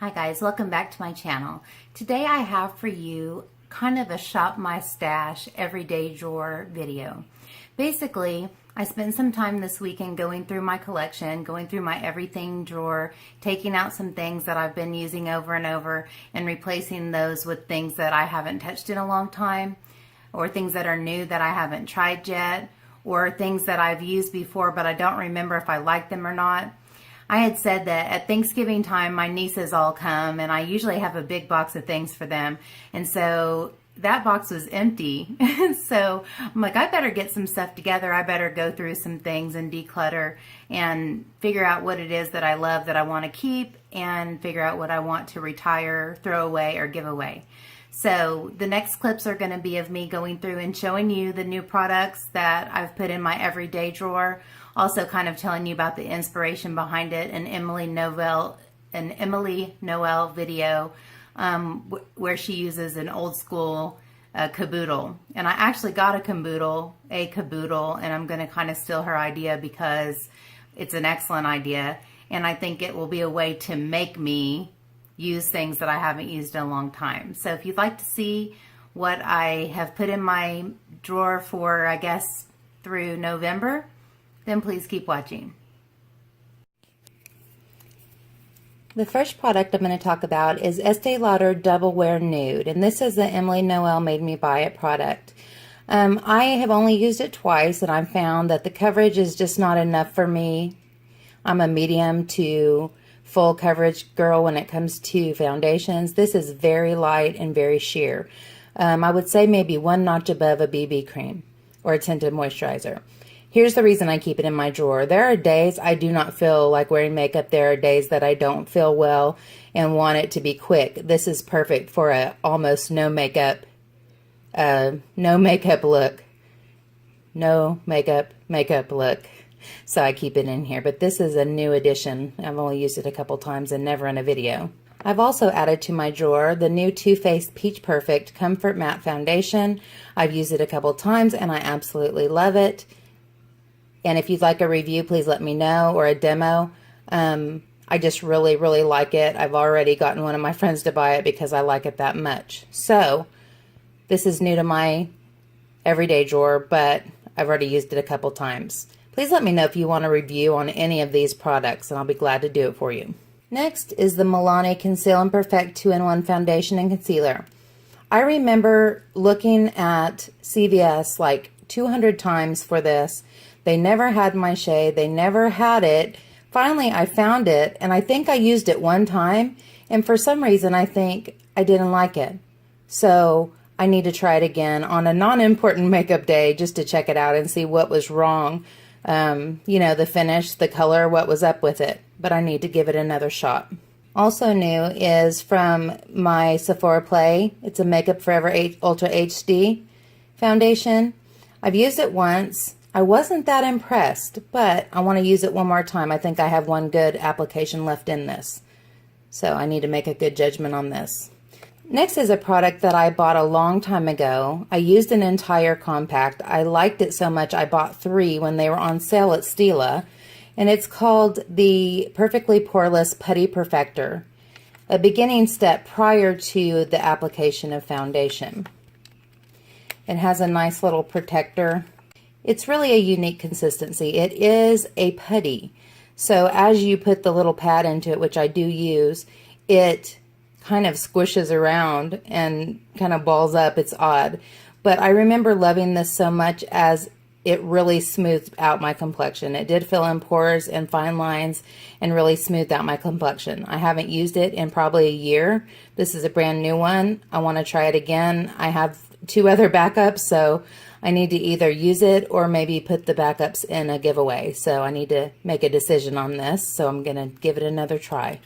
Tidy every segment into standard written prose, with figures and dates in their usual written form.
Hi guys, welcome back to my channel. Today I have for you kind of a shop my stash everyday drawer video. Basically, I spent some time this weekend going through my collection, going through my everything drawer, taking out some things that I've been using over and over and replacing those with things that I haven't touched in a long time, or things that are new that I haven't tried yet, or things that I've used before but I don't remember if I like them or not. I had said that at Thanksgiving time, my nieces all come, and I usually have a big box of things for them. And so that box was empty. So I'm like, I better get some stuff together. I better go through some things and declutter and figure out what it is that I love that I want to keep and figure out what I want to retire, throw away, or give away. So the next clips are going to be of me going through and showing you the new products that I've put in my everyday drawer. Also kind of telling you about the inspiration behind it, an Emily Noel video where she uses an old school caboodle. And I actually got a caboodle, and I'm going to kind of steal her idea because it's an excellent idea. And I think it will be a way to make me use things that I haven't used in a long time. So if you'd like to see what I have put in my drawer for, I guess, through November, then please keep watching. The first product I'm going to talk about is Estee Lauder Double Wear Nude, and this is the Emily Noel Made Me Buy It product. I have only used it twice, and I've found that the coverage is just not enough for me. I'm a medium to full coverage girl when it comes to foundations. This is very light and very sheer. I would say maybe one notch above a BB cream or a tinted moisturizer. Here's the reason I keep it in my drawer. There are days I do not feel like wearing makeup. There are days that I don't feel well and want it to be quick. This is perfect for a almost no makeup look. No makeup look. So I keep it in here. But this is a new addition. I've only used it a couple times and never in a video. I've also added to my drawer the new Too Faced Peach Perfect Comfort Matte Foundation. I've used it a couple times and I absolutely love it. And if you'd like a review, please let me know, or a demo. I just really, really like it. I've already gotten one of my friends to buy it because I like it that much. So this is new to my everyday drawer, but I've already used it a couple times. Please let me know if you want a review on any of these products, and I'll be glad to do it for you. Next is the Milani Conceal and Perfect 2-in-1 Foundation and Concealer. I remember looking at CVS like 200 times for this. They never had my shade. They never had it. Finally, I found it, and I think I used it one time, and for some reason, I think I didn't like it. So I need to try it again on a non-important makeup day just to check it out and see what was wrong. You know, the finish, the color, what was up with it. But I need to give it another shot. Also new is from my Sephora Play. It's a Makeup Forever Ultra HD foundation. I've used it once. I wasn't that impressed, but I want to use it one more time. I think I have one good application left in this. So I need to make a good judgment on this. Next is a product that I bought a long time ago. I used an entire compact. I liked it so much I bought 3 when they were on sale at Stila. And it's called the Perfectly Poreless Putty Perfector, a beginning step prior to the application of foundation. It has a nice little protector. It's really a unique consistency. It is a putty. So as you put the little pad into it, which I do use, it kind of squishes around and kind of balls up. It's odd. But I remember loving this so much as it really smoothed out my complexion. It did fill in pores and fine lines and really smoothed out my complexion. I haven't used it in probably a year. This is a brand new one. I want to try it again. I have 2 other backups, so I need to either use it or maybe put the backups in a giveaway. So I need to make a decision on this. So I'm going to give it another try.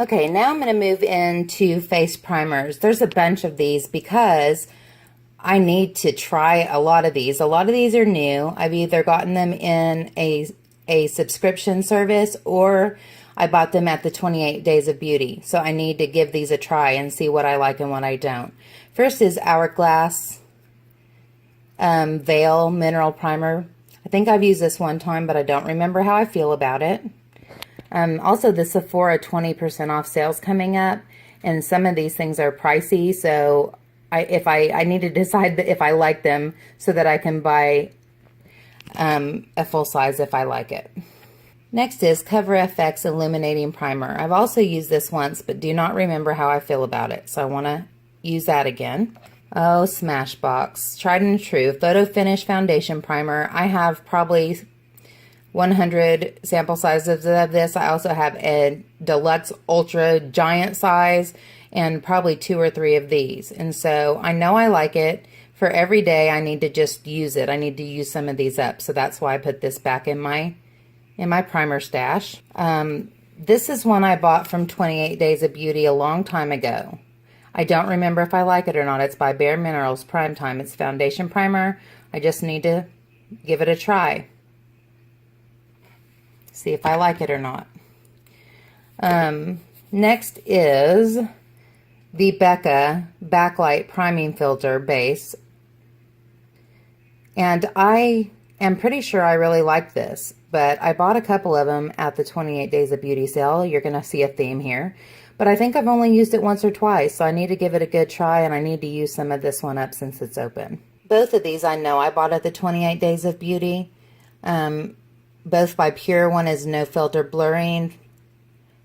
Okay, now I'm going to move into face primers. There's a bunch of these because I need to try a lot of these. A lot of these are new. I've either gotten them in a subscription service or I bought them at the 28 Days of Beauty. So I need to give these a try and see what I like and what I don't. First is Hourglass Veil Mineral Primer. I think I've used this one time, but I don't remember how I feel about it. Also, the Sephora 20% off sales coming up, and some of these things are pricey, so I need to decide if I like them so that I can buy a full size if I like it. Next is Cover FX Illuminating Primer. I've also used this once, but do not remember how I feel about it, so I want to use that again. Oh, Smashbox, tried and true, Photo Finish Foundation Primer. I have probably 100 sample sizes of this. I also have a deluxe ultra giant size and probably 2 or 3 of these. And so I know I like it. For every day I need to just use it. I need to use some of these up. So that's why I put this back in my primer stash. This is one I bought from 28 Days of Beauty a long time ago. I don't remember if I like it or not. It's by Bare Minerals Prime Time. It's foundation primer. I just need to give it a try. See if I like it or not. Next is the Becca Backlight Priming Filter Base. And I am pretty sure I really like this, but I bought a couple of them at the 28 Days of Beauty sale. You're going to see a theme here. But I think I've only used it once or twice, so I need to give it a good try, and I need to use some of this one up since it's open. Both of these I know I bought at the 28 Days of Beauty. Both by Pure. One is No Filter Blurring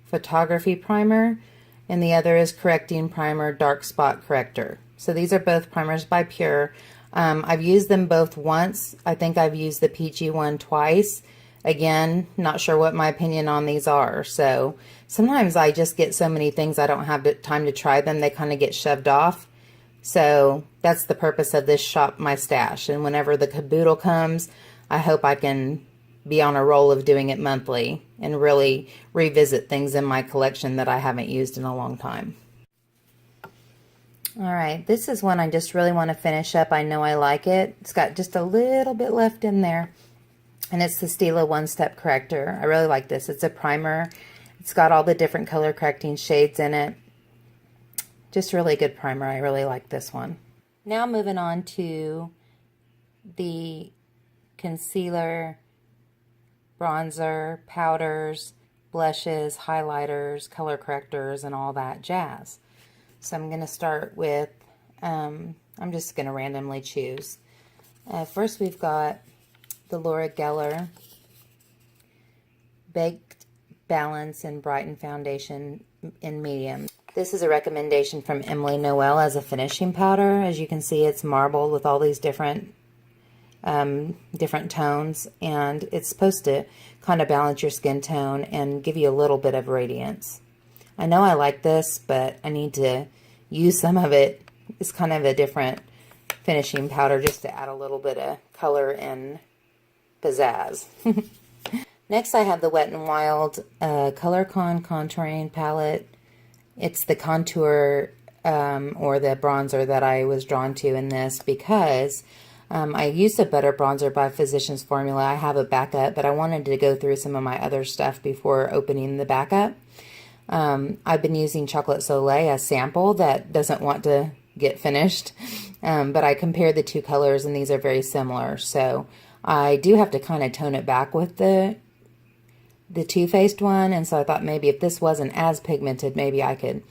Photography Primer, and the other is Correcting Primer Dark Spot Corrector. So these are both primers by Pure. I've used them both once. I think I've used the peachy one twice. Again, not sure what my opinion on these are. So sometimes I just get so many things I don't have time to try them. They kind of get shoved off. So that's the purpose of this Shop My Stash. And whenever the caboodle comes, I hope I can be on a roll of doing it monthly and really revisit things in my collection that I haven't used in a long time. All right, this is one I just really want to finish up. I know I like it. It's got just a little bit left in there. And it's the Stila One Step Corrector. I really like this. It's a primer. It's got all the different color correcting shades in it. Just really good primer. I really like this one. Now moving on to the concealer, bronzer, powders, blushes, highlighters, color correctors, and all that jazz. So I'm going to start with, I'm just going to randomly choose. First we've got the Laura Geller Baked Balance and Brighten Foundation in medium. This is a recommendation from Emily Noel as a finishing powder. As you can see, it's marbled with all these different tones, and it's supposed to kind of balance your skin tone and give you a little bit of radiance. I know I like this, but I need to use some of it. It's kind of a different finishing powder just to add a little bit of color and pizzazz. Next I have the Wet n Wild ColorCon Contouring Palette. It's the contour or the bronzer that I was drawn to in this because I used a Butter Bronzer by Physicians Formula. I have a backup, but I wanted to go through some of my other stuff before opening the backup. I've been using Chocolate Soleil, a sample that doesn't want to get finished, but I compared the two colors and these are very similar. So I do have to kind of tone it back with the Too Faced one, and so I thought maybe if this wasn't as pigmented, maybe I could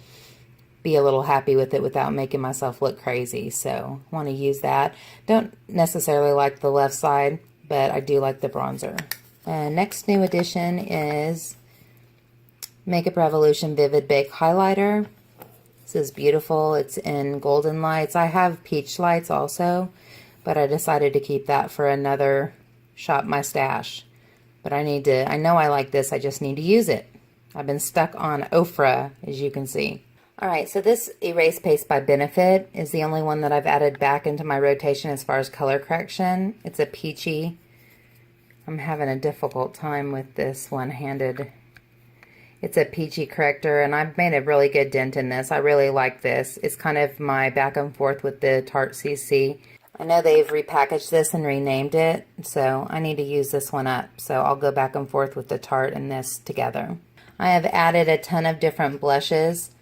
be a little happy with it without making myself look crazy. So I want to use that. Don't necessarily like the left side, but I do like the bronzer. Next new addition is Makeup Revolution Vivid Bake Highlighter. This is beautiful. It's in Golden Lights. I have Peach Lights also, but I decided to keep that for another Shop My Stash. But I know I like this, I just need to use it. I've been stuck on Ofra, as you can see. Alright, so this Erase Paste by Benefit is the only one that I've added back into my rotation as far as color correction. It's a peachy. I'm having a difficult time with this one-handed. It's a peachy corrector, and I've made a really good dent in this. I really like this. It's kind of my back and forth with the Tarte CC. I know they've repackaged this and renamed it, so I need to use this one up. So I'll go back and forth with the Tarte and this together. I have added a ton of different blushes.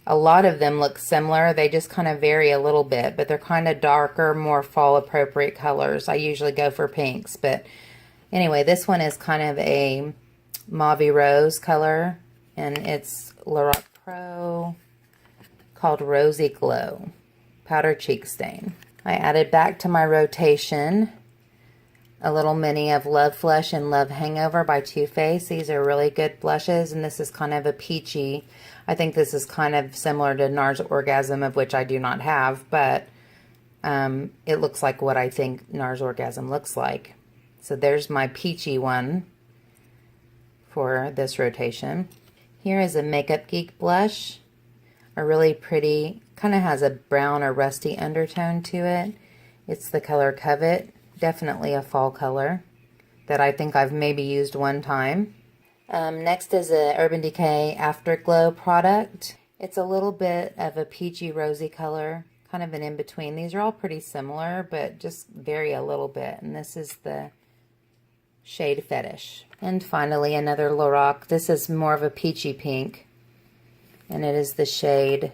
A lot of them look similar. They just kind of vary a little bit, but they're kind of darker, more fall appropriate colors. I usually go for pinks, but anyway, this one is kind of a Mauve Rose color, and it's Lorac Pro called Rosy Glow Powder Cheek Stain. I added back to my rotation a little mini of Love Flush and Love Hangover by Too Faced. These are really good blushes, and this is kind of a peachy. I think this is kind of similar to NARS Orgasm, of which I do not have, but it looks like what I think NARS Orgasm looks like. So there's my peachy one for this rotation. Here is a Makeup Geek blush, a really pretty, kind of has a brown or rusty undertone to it. It's the color Covet. Definitely a fall color that I think I've maybe used one time. Next is a Urban Decay Afterglow product. It's a little bit of a peachy rosy color, kind of an in-between. These are all pretty similar, but just vary a little bit. And this is the shade Fetish. And finally, another Lorac. This is more of a peachy pink, and it is the shade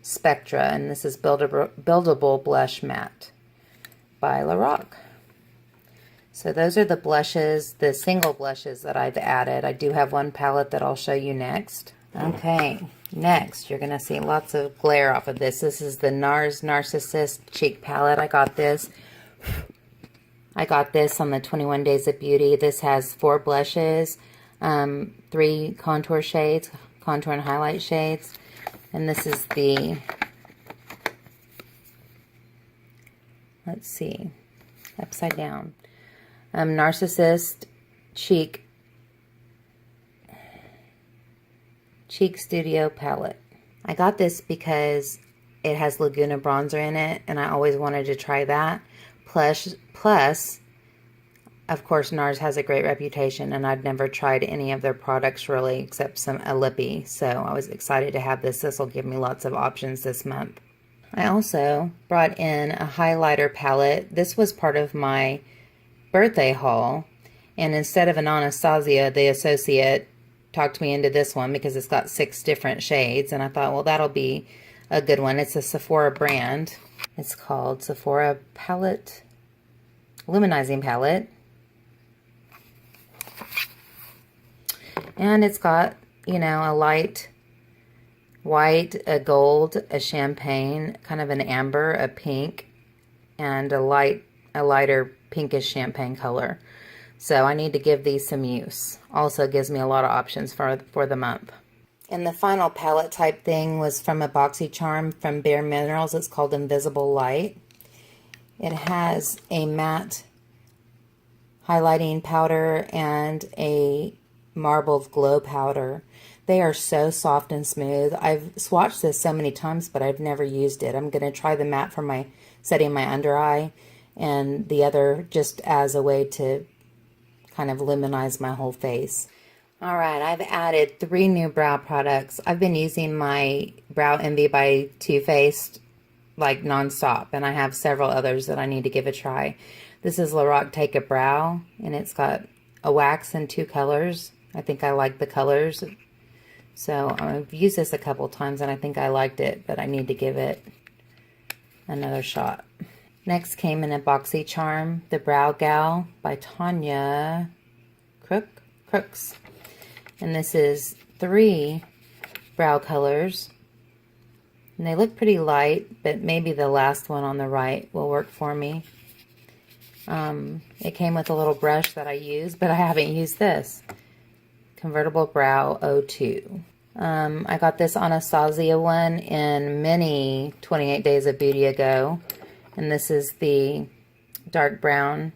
Spectra, and this is Buildable Blush Matte by Lorac. So those are the blushes, the single blushes that I've added. I do have one palette that I'll show you next. Okay, next you're going to see lots of glare off of this. This is the NARS Narcissist Cheek Palette. I got this on the 21 Days of Beauty. This has 4 blushes, 3 contour shades, contour and highlight shades. And this is the, let's see, upside down. Narcissist Cheek Studio Palette. I got this because it has Laguna bronzer in it, and I always wanted to try that. Plus, of course, NARS has a great reputation, and I'd never tried any of their products really, except a lippy. So I was excited to have this. This will give me lots of options this month. I also brought in a highlighter palette. This was part of my birthday haul, and instead of an Anastasia, the associate talked me into this one because it's got 6 different shades, and I thought, well, that'll be a good one. It's a Sephora brand. It's called Sephora Palette, Luminizing Palette, and it's got, you know, a light white, a gold, a champagne, kind of an amber, a pink, and a lighter pinkish champagne color. So I need to give these some use. Also gives me a lot of options for the month. And the final palette type thing was from a BoxyCharm from Bare Minerals. It's called Invisible Light. It has a matte highlighting powder and a marbled glow powder. They are so soft and smooth. I've swatched this so many times, but I've never used it. I'm going to try the matte for my setting my under eye, and the other just as a way to kind of luminize my whole face. All right, I've added 3 new brow products. I've been using my Brow Envy by Too Faced like nonstop, and I have several others that I need to give a try. This is Lorac Take a Brow, and it's got a wax in 2 colors. I think I like the colors. So I've used this a couple times, and I think I liked it, but I need to give it another shot. Next came in a BoxyCharm, the Brow Gal by Tanya Crooks. And this is 3 brow colors. And they look pretty light, but maybe the last one on the right will work for me. It came with a little brush that I used, but I haven't used this. Convertible Brow 02. I got this Anastasia one in many 28 Days of Beauty ago. And this is the dark brown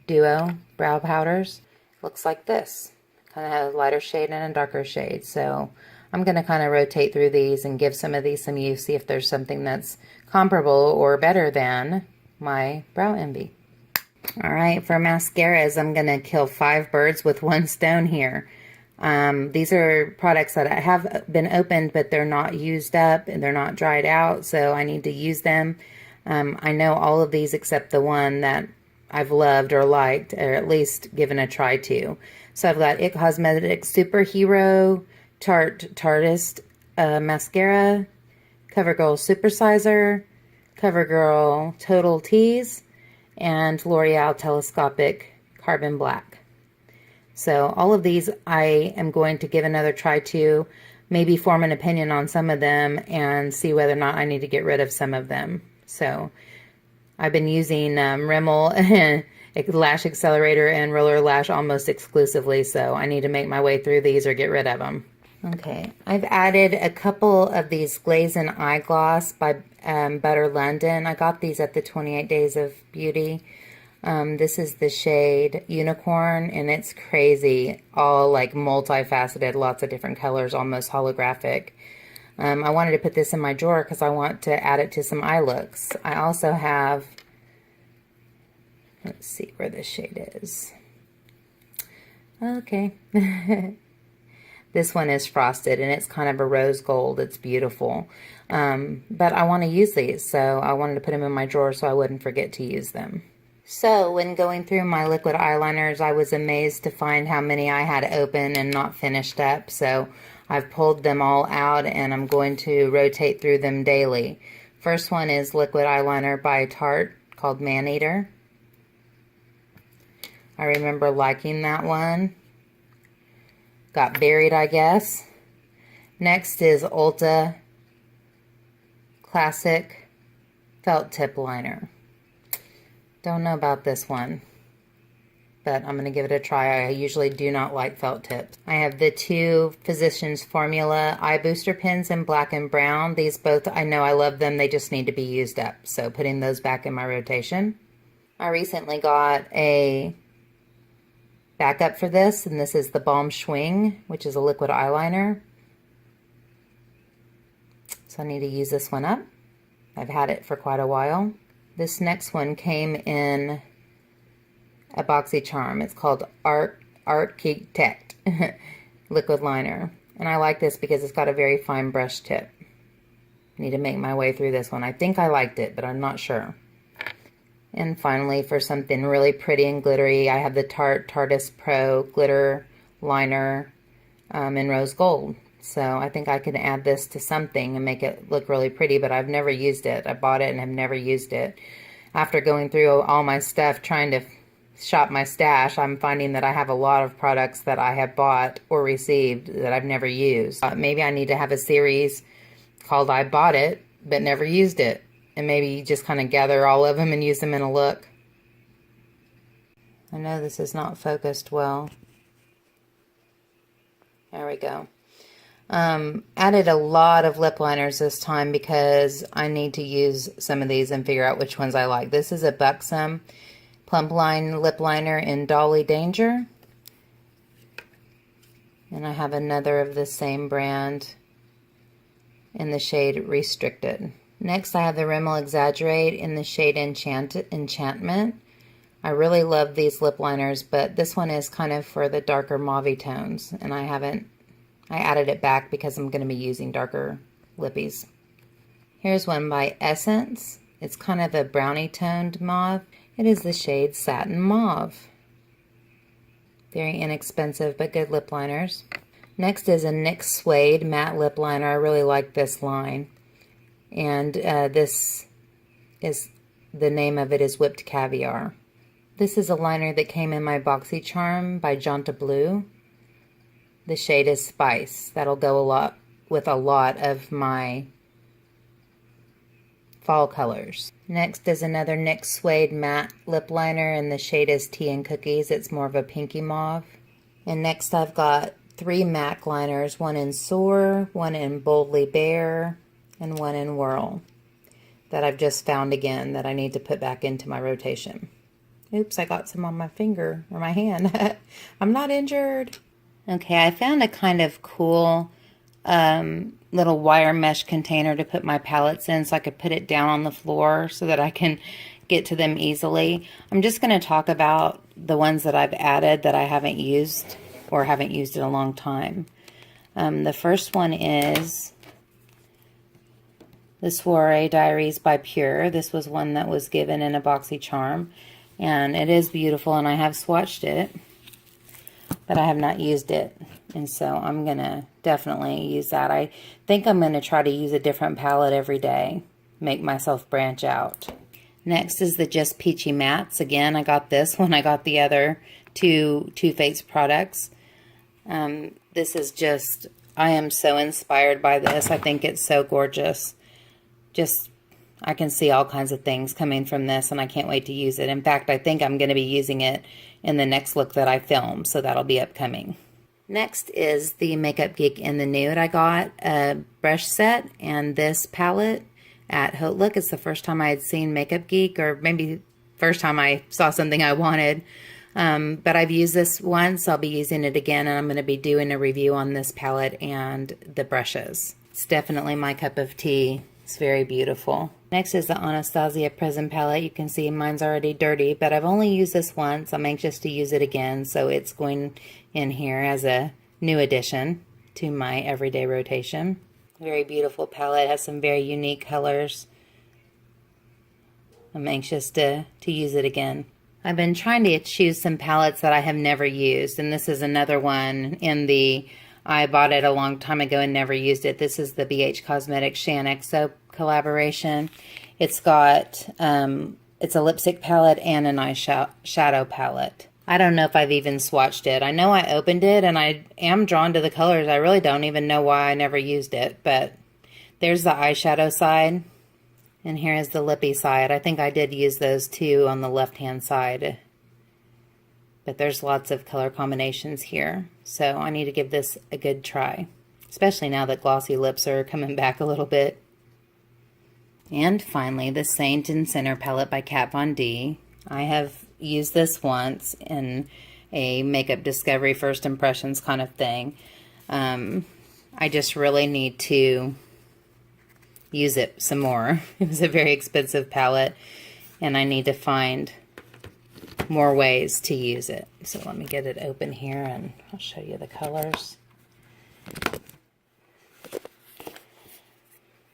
duo brow powders. Looks like this. Kind of has a lighter shade and a darker shade. So I'm going to kind of rotate through these and give some of these some use, see if there's something that's comparable or better than my Brow Envy. Alright, for mascaras, I'm going to kill 5 birds with 1 stone here. These are products that have been opened, but they're not used up and they're not dried out, so I need to use them. I know all of these except the one that I've loved or liked, or at least given a try to. So I've got IT Cosmetics Superhero Tartist Mascara, CoverGirl Supersizer, CoverGirl Total Tease, and L'Oreal Telescopic Carbon Black. So all of these I am going to give another try to, maybe form an opinion on some of them and see whether or not I need to get rid of some of them. So I've been using Rimmel Lash Accelerator and Roller Lash almost exclusively, so I need to make my way through these or get rid of them. Okay, I've added a couple of these Glaze and Eye Gloss by Butter London. I got these at the 28 Days of Beauty. This is the shade Unicorn, and it's crazy, all like multifaceted, lots of different colors, almost holographic. I wanted to put this in my drawer because I want to add it to some eye looks. I also have, let's see where this shade is. Okay. This one is frosted, and it's kind of a rose gold. It's beautiful. But I want to use these, so I wanted to put them in my drawer so I wouldn't forget to use them. So when going through my liquid eyeliners, I was amazed to find how many I had open and not finished up. So I've pulled them all out, and I'm going to rotate through them daily. First one is liquid eyeliner by Tarte called Maneater. I remember liking that one. Got buried, I guess. Next is Ulta Classic Felt Tip Liner. Don't know about this one, but I'm going to give it a try. I usually do not like felt tips. I have the two Physicians Formula Eye Booster Pens in black and brown. These both, I know I love them. They just need to be used up. So putting those back in my rotation. I recently got a backup for this, and this is the Balm Schwing, which is a liquid eyeliner. So I need to use this one up. I've had it for quite a while. This next one came in a BoxyCharm. It's called Architect liquid liner. And I like this because it's got a very fine brush tip. Need to make my way through this one. I think I liked it, but I'm not sure. And finally, for something really pretty and glittery, I have the Tarte Tarteist Pro Glitter Liner in Rose Gold. So I think I can add this to something and make it look really pretty, but I've never used it. I bought it and have never used it. After going through all my stuff trying to shop my stash, I'm finding that I have a lot of products that I have bought or received that I've never used. Maybe I need to have a series called I Bought It but Never Used It, and maybe just kind of gather all of them and use them in a look. I know this is not focused well. There we go. Added a lot of lip liners this time because I need to use some of these and figure out which ones I like. This is a Buxom Plump Line lip liner in Dolly Danger. And I have another of the same brand in the shade Restricted. Next I have the Rimmel Exaggerate in the shade Enchantment. I really love these lip liners, but this one is kind of for the darker mauve tones, and I added it back because I'm going to be using darker lippies. Here's one by Essence. It's kind of a brownie toned mauve. It is the shade Satin Mauve. Very inexpensive but good lip liners. Next is a NYX Suede matte lip liner. I really like this line. And this is, the name of it is Whipped Caviar. This is a liner that came in my BoxyCharm by Jonta Blue. The shade is Spice. That'll go a lot with a lot of my fall colors. Next is another NYX Suede matte lip liner, and the shade is Tea and Cookies. It's more of a pinky mauve. And next I've got 3 MAC liners, one in Soar, one in Boldly Bare, and one in Whirl that I've just found again that I need to put back into my rotation. Oops, I got some on my finger or my hand. I'm not injured. Okay, I found a kind of cool little wire mesh container to put my palettes in so I could put it down on the floor so that I can get to them easily. I'm just going to talk about the ones that I've added that I haven't used or haven't used in a long time. The first one is the Soiree Diaries by Pure. This was one that was given in a BoxyCharm, and it is beautiful, and I have swatched it, but I have not used it, and so I'm going to definitely use that. I think I'm going to try to use a different palette every day, make myself branch out. Next is the Just Peachy Mattes. Again, I got this when I got the other two Too Faced products. This is just, I am so inspired by this. I think it's so gorgeous. Just, I can see all kinds of things coming from this, and I can't wait to use it. In fact, I think I'm going to be using it in the next look that I film, so that'll be upcoming. Next is the Makeup Geek in the Nude. I got a brush set and this palette at HauteLook. It's the first time I had seen Makeup Geek, or maybe first time I saw something I wanted. But I've used this once. I'll be using it again, and I'm going to be doing a review on this palette and the brushes. It's definitely my cup of tea. It's very beautiful. Next is the Anastasia Prism palette. You can see mine's already dirty, but I've only used this once. I'm anxious to use it again, so it's going in here as a new addition to my everyday rotation. Very beautiful palette. It has some very unique colors. I'm anxious to use it again. I've been trying to choose some palettes that I have never used, and this is another one in the I bought it a long time ago and never used it. This is the BH Cosmetics Shea XO collaboration. It's got, it's a lipstick palette and an eyeshadow palette. I don't know if I've even swatched it. I know I opened it and I am drawn to the colors. I really don't even know why I never used it, but there's the eyeshadow side and here is the lippy side. I think I did use those two on the left-hand side. But there's lots of color combinations here. So I need to give this a good try. Especially now that glossy lips are coming back a little bit. And finally, the Saint and Sinner palette by Kat Von D. I have used this once in a makeup discovery first impressions kind of thing. I just really need to use it some more. It was a very expensive palette. And I need to find more ways to use it. So let me get it open here and I'll show you the colors.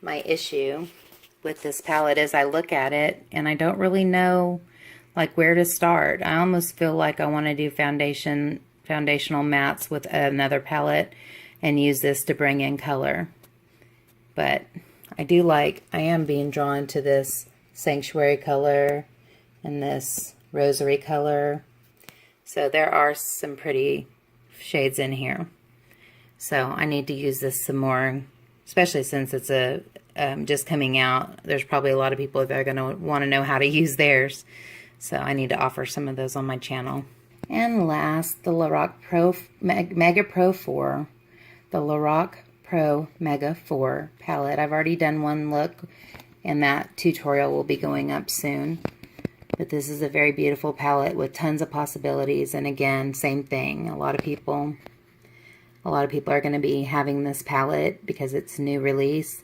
My issue with this palette is I look at it and I don't really know like where to start. I almost feel like I want to do foundational mattes with another palette and use this to bring in color. But I am being drawn to this Sanctuary color and this Rosary color. So there are some pretty shades in here. So I need to use this some more, especially since it's just coming out. There's probably a lot of people that are going to want to know how to use theirs. So I need to offer some of those on my channel. And last, the Lorac Pro Mega Pro 4. The Lorac Pro Mega 4 palette. I've already done one look and that tutorial will be going up soon. But this is a very beautiful palette with tons of possibilities. And again, same thing. A lot of people are going to be having this palette because it's new release.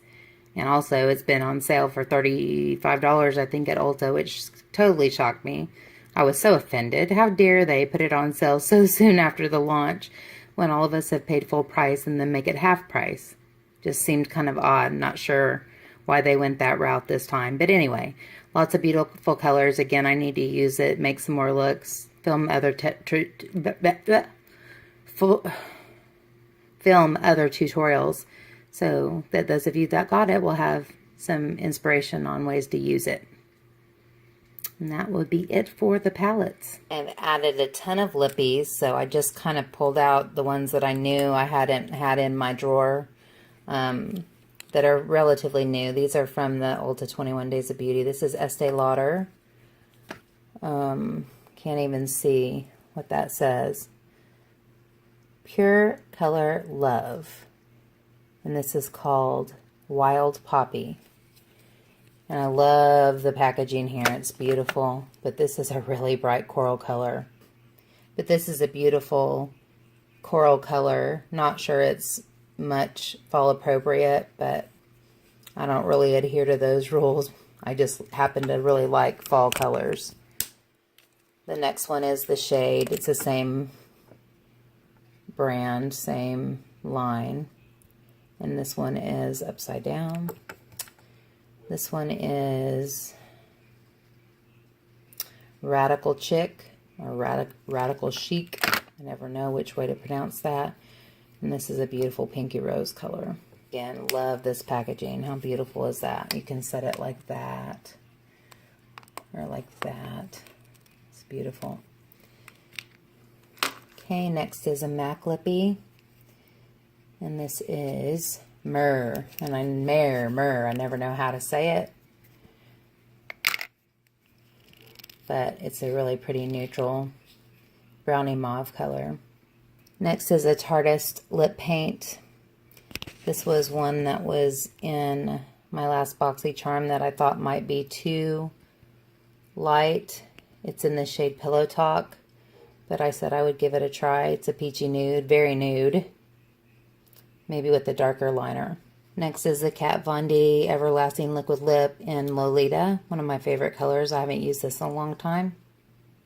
And also it's been on sale for $35, I think, at Ulta, which totally shocked me. I was so offended. How dare they put it on sale so soon after the launch when all of us have paid full price and then make it half price. Just seemed kind of odd. Not sure why they went that route this time. But anyway, lots of beautiful colors. Again, I need to use it, make some more looks, film other tutorials so that those of you that got it will have some inspiration on ways to use it. And that would be it for the palettes. I've added a ton of lippies, so I just kind of pulled out the ones that I knew I hadn't had in my drawer that are relatively new. These are from the Ulta 21 Days of Beauty. This is Estee Lauder. Can't even see what that says. Pure Color Love. And this is called Wild Poppy. And I love the packaging here. It's beautiful. But this is a really bright coral color. But this is a beautiful coral color. Not sure it's much fall appropriate, but I don't really adhere to those rules. I just happen to really like fall colors. The next one is the shade. It's the same brand, same line. And this one is upside down. This one is Radical Chic or Radical Chic. I never know which way to pronounce that. And this is a beautiful pinky rose color. Again, love this packaging. How beautiful is that? You can set it like that or like that. It's beautiful. Okay, next is a MAC lippy. And this is Myrrh. And Myrrh. I never know how to say it. But it's a really pretty neutral brownie mauve color. Next is a Tarteist lip paint. This was one that was in my last BoxyCharm that I thought might be too light. It's in the shade Pillow Talk, but I said I would give it a try. It's a peachy nude, very nude, maybe with a darker liner. Next is the Kat Von D Everlasting Liquid Lip in Lolita, one of my favorite colors. I haven't used this in a long time.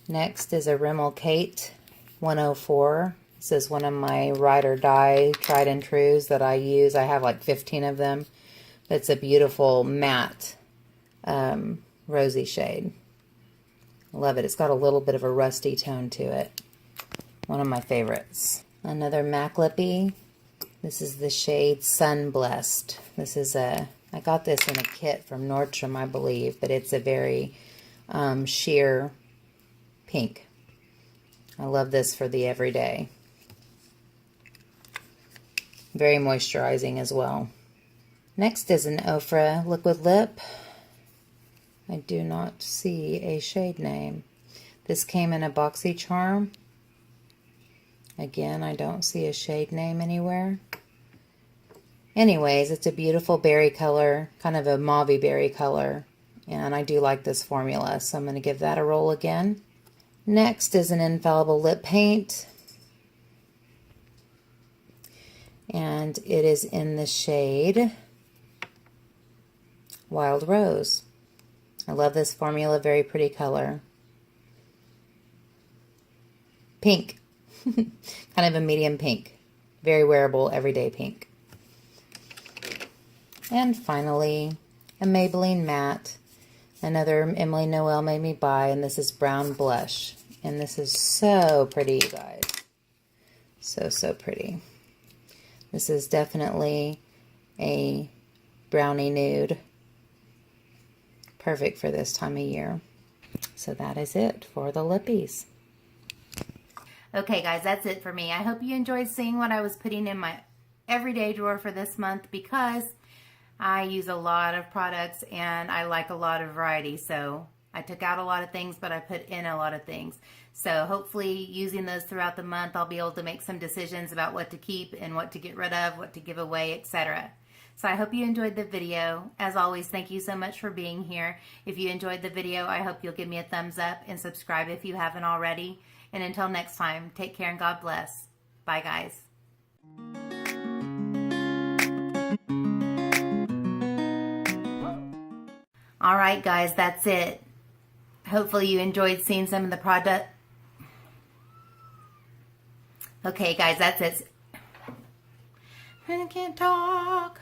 Next is a Rimmel Kate 104. This is one of my ride or die tried and trues that I use. I have like 15 of them. It's a beautiful matte rosy shade. Love it. It's got a little bit of a rusty tone to it. One of my favorites. Another MAC lippy. This is the shade Sun Blessed. This is I got this in a kit from Nordstrom, I believe, but it's a very sheer pink. I love this for the everyday. Very moisturizing as well. Next is an Ofra liquid lip. I do not see a shade name. This came in a BoxyCharm. Again, I don't see a shade name anywhere. Anyways, it's a beautiful berry color, kind of a mauvey berry color. And I do like this formula, so I'm going to give that a roll again. Next is an Infallible lip paint. And it is in the shade Wild Rose. I love this formula, very pretty color. Pink. Kind of a medium pink. Very wearable, everyday pink. And finally, a Maybelline Matte. Another Emily Noel made me buy, and this is Brown Blush. And this is so pretty, you guys. So pretty. This is definitely a brownie nude. Perfect for this time of year. So that is it for the lippies. Okay guys, that's it for me. I hope you enjoyed seeing what I was putting in my everyday drawer for this month, because I use a lot of products and I like a lot of variety. So I took out a lot of things, but I put in a lot of things. So hopefully using those throughout the month, I'll be able to make some decisions about what to keep and what to get rid of, what to give away, etc. So I hope you enjoyed the video. As always, thank you so much for being here. If you enjoyed the video, I hope you'll give me a thumbs up and subscribe if you haven't already. And until next time, take care and God bless. Bye, guys. All right, guys, that's it. Hopefully you enjoyed seeing some of the product. Okay, guys, that's it. I can't talk.